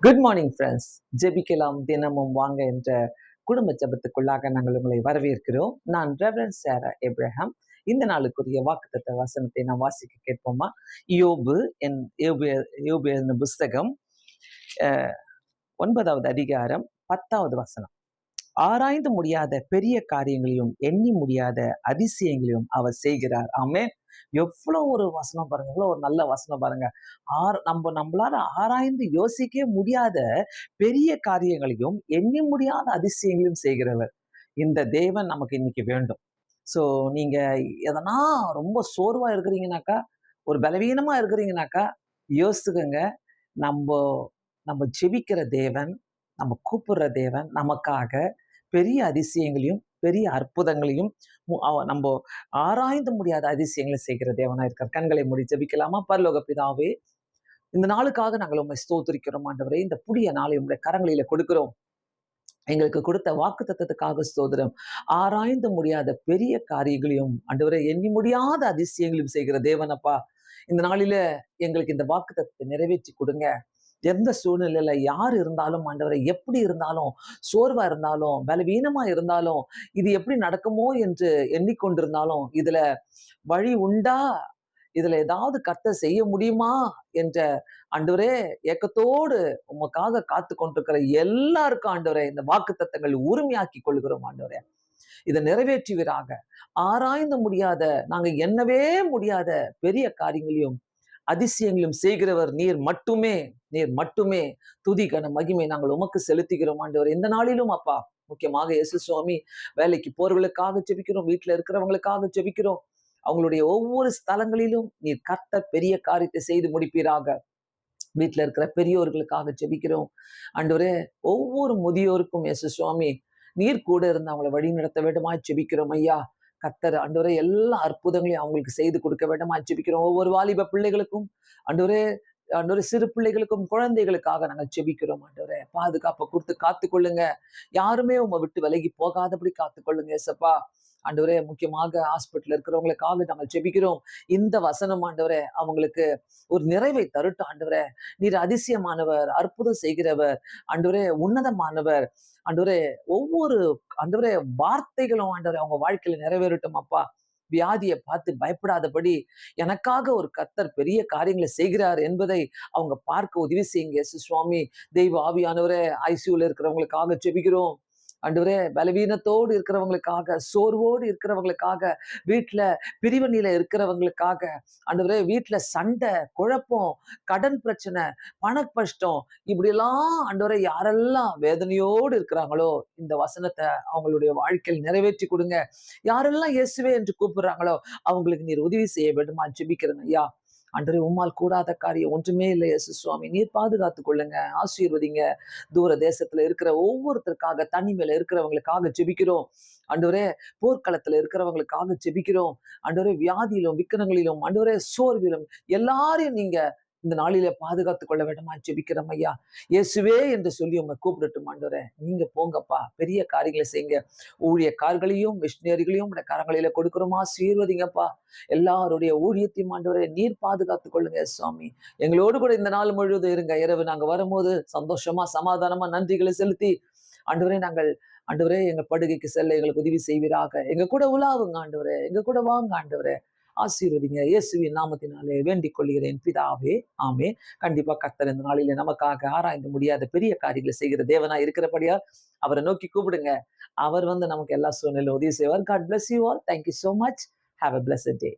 Good morning friends. ஜெபிக்கலாம் தினமும் வாங்க என்ற குடும்ப ஜெபத்துக்குள்ளாக நாங்கள் உங்களை வரவேற்கிறோம். நான் ரெவரண்ட் சாரா ஏப்ரஹாம். இந்த நாளுக்குரிய வாக்குத்தத்த வசனத்தை நாம் வாசிக்க கேட்போமா? யோபு யோபு என்னும் புஸ்தகம் 9வது அதிகாரம் 10வது வசனம். ஆராய்ந்து முடியாத பெரிய காரியங்களையும் எண்ணி முடியாத அதிசயங்களையும் அவர் செய்கிறார். ஆமென். எவ்வளவு ஒரு வசனம் பாருங்க, எவ்வளவு ஒரு நல்ல வசனம் பாருங்க. நம்மளால ஆராய்ந்து யோசிக்க முடியாத பெரிய காரியங்களையும் எண்ணி முடியாத அதிசயங்களையும் செய்கிறவர் இந்த தேவன் நமக்கு இன்னைக்கு வேண்டும். ஸோ நீங்க எதனா ரொம்ப சோர்வா இருக்கிறீங்கனாக்கா, ஒரு பலவீனமா இருக்கிறீங்கனாக்கா யோசிச்சுக்கோங்க. நம்ம நம்ம ஜெபிக்கிற தேவன், நம்ம கூப்பிடுற தேவன் நமக்காக பெரிய அதிசயங்களையும் பெரிய அற்புதங்களையும் நம்ம ஆராய்ந்து முடியாத அதிசயங்களை செய்கிற தேவனா இருக்கார். கண்களை மூடி ஜெபிக்கலாமா? பரலோக பிதாவே, இந்த நாளுக்காக நாங்கள் உண்மை ஸ்தோத்திரிக்கிறோம் ஆண்டவரே. இந்த புதிய நாளை உங்களுடைய கரங்களில கொடுக்கிறோம். எங்களுக்கு கொடுத்த வாக்குத்தத்தத்துக்காக ஸ்தோத்திரம். ஆராய்ந்து முடியாத பெரிய காரியங்களையும் ஆண்டவரே எண்ணி முடியாத அதிசயங்களையும் செய்கிற தேவனப்பா, இந்த நாளில எங்களுக்கு இந்த வாக்குத்தத்தத்தை நிறைவேற்றி கொடுங்க. எந்த சூழ்நிலையில யார் இருந்தாலும் ஆண்டவரை, எப்படி இருந்தாலும், சோர்வா இருந்தாலும், பலவீனமா இருந்தாலும், இது எப்படி நடக்குமோ என்று எண்ணிக்கொண்டிருந்தாலும், இதுல வழி உண்டா, இதுல ஏதாவது கர்த்தர் செய்ய முடியுமா என்ற ஆண்டவரே ஏக்கத்தோடு உமக்காக காத்து கொண்டிருக்கிற எல்லாருக்கும் ஆண்டவரே இந்த வாக்குத்தத்தங்கள் உரிமையாக்கி கொள்கிறோம் ஆண்டவரே. இதை நிறைவேற்றுவீராக. ஆராய்ந்து முடியாத, நாங்க எண்ணவே முடியாத பெரிய காரியங்களையும் அதிசயங்களும் செய்கிறவர் நீர் மட்டுமே. நீர் மட்டுமே. துதி கன மகிமை நாங்கள் உமக்கு செலுத்துகிறோம் ஆண்டவர். இந்த நாளிலும் அப்பா, முக்கியமாக இயேசு சுவாமி, வேலைக்கு போறவர்களுக்காக ஜெபிக்கிறோம், வீட்டுல இருக்கிறவங்களுக்காக ஜெபிக்கிறோம். அவங்களுடைய ஒவ்வொரு ஸ்தலங்களிலும் நீர் கர்த்தர் பெரிய காரியத்தை செய்து முடிப்பீராக. வீட்டுல இருக்கிற பெரியோர்களுக்காக ஜெபிக்கிறோம் ஆண்டவரே. ஒவ்வொரு முதியோருக்கும் இயேசு சுவாமி நீர் கூட இருந்து அவங்களை வழி நடத்த வேண்டுமா ஜெபிக்கிறோம் ஐயா. கர்த்தர் ஆண்டவரே எல்லா அற்புதங்களையும் அவங்களுக்கு செய்து கொடுக்க வேண்டுமா ஜெபிக்கிறோம். ஒவ்வொரு வாலிப பிள்ளைகளுக்கும் ஆண்டவரே, சிறு பிள்ளைகளுக்கும் குழந்தைகளுக்காக நாங்கள் ஜெபிக்கிறோம் ஆண்டவரே. பாதுகாப்பை கொடுத்து காத்துக்கொள்ளுங்க. யாருமே உங்க விட்டு விலகி போகாதபடி காத்துக்கொள்ளுங்க ஏசப்பா. ஆண்டவரே, முக்கியமாக ஹாஸ்பிட்டல் இருக்கிறவங்களுக்காக நாங்கள் ஜெபிக்கிறோம். இந்த வசனம் ஆண்டவரே அவங்களுக்கு ஒரு நிறைவை தருட்டும் ஆண்டவரே. நீர் அதிசயமானவர், அற்புதம் செய்கிறவர் ஆண்டவரே, உன்னதமானவர் ஆண்டவரே. ஒவ்வொரு ஆண்டவரே வார்த்தைகளும் ஆண்டவரே அவங்க வாழ்க்கையில நிறைவேறட்டும் அப்பா. வியாதியை பார்த்து பயப்படாதபடி எனக்காக ஒரு கர்த்தர் பெரிய காரியங்களை செய்கிறார் என்பதை அவங்க பார்க்க உதவி செய்யுங்க சுவாமி. தெய்வ ஆவியானவரே, ஐசியூல இருக்கிறவங்களுக்காக ஜெபிக்கிறோம் ஆண்டவரே. பலவீனத்தோடு இருக்கிறவங்களுக்காக, சோர்வோடு இருக்கிறவங்களுக்காக, வீட்டுல பிரிவினையில இருக்கிறவங்களுக்காக ஆண்டவரே, வீட்டுல சண்டை, குழப்பம், கடன் பிரச்சனை, பண கஷ்டம், இப்படி எல்லாம் ஆண்டவரே யாரெல்லாம் வேதனையோடு இருக்கிறாங்களோ இந்த வசனத்தை அவங்களுடைய வாழ்க்கையில் நிறைவேற்றி கொடுங்க. யாரெல்லாம் இயேசுவே என்று கூப்பிடுறாங்களோ அவங்களுக்கு நீர் உதவி செய்ய வேண்டுமா ஜெபிக்கிறேன் ஐயா. ஆண்டவரே, உம்மால் கூடாத காரியம் ஒன்றுமே இல்லை இயேசு சுவாமி. நீர் பாதுகாத்து கொள்ளுங்க, ஆசீர்வதிங்க. தூர தேசத்துல இருக்கிற ஒவ்வொருத்தருக்காக, தனிமையில இருக்கிறவங்களுக்காக ஜெபிக்கிறோம் ஆண்டவரே. போர்க்களத்துல இருக்கிறவங்களுக்காக ஜெபிக்கிறோம் ஆண்டவரே. வியாதியிலும் விக்கனங்களிலும் ஆண்டவரே, சோர்விலும் எல்லாரையும் நீங்க இந்த நாளில பாதுகாத்து கொள்ள வேண்டுமா ஜெபிக்கிறோம் ஐயா. இயேசுவே என்று சொல்லி உங்க கூப்பிடட்டும் ஆண்டவரே. நீங்க போங்கப்பா, பெரிய காரியங்களை செய்யுங்க. ஊழியக்காரர்களையும் மிஷினரிகளையும் உடைய கரங்களில கொடுக்கிறோமா, ஆசீர்வதிங்கப்பா. எல்லாருடைய ஊழியத்தையும் ஆண்டவரே நீர் பாதுகாத்து கொள்ளுங்க சுவாமி. எங்களோடு கூட இந்த நாள் முழுவதும் இருங்க. இரவு நாங்க வரும்போது சந்தோஷமா, சமாதானமா, நன்றிகளை செலுத்தி ஆண்டவரே, நாங்கள் ஆண்டவரே எங்க படுகைக்கு செல்ல எங்களுக்கு உதவி செய்வீராக. எங்க கூட உலாவுங்க ஆண்டவரே, எங்க கூட வாங்க ஆண்டவரே. ஆசீர்வதிங்க. இயேசுவின் நாமத்தினாலே வேண்டிக் கொள்கிறேன் பிதாவே, ஆமே. கண்டிப்பா கர்த்தர் இந்த நாளிலே நமக்காக ஆராய்ந்து முடியாத பெரிய காரியங்களை செய்கிற தேவனா இருக்கிறபடியா அவரை நோக்கி கூப்பிடுங்க. அவர் நமக்கு எல்லா சூழ்நிலையும் உதவி செய்வார். God bless you all. Thank you so much. Have a blessed day.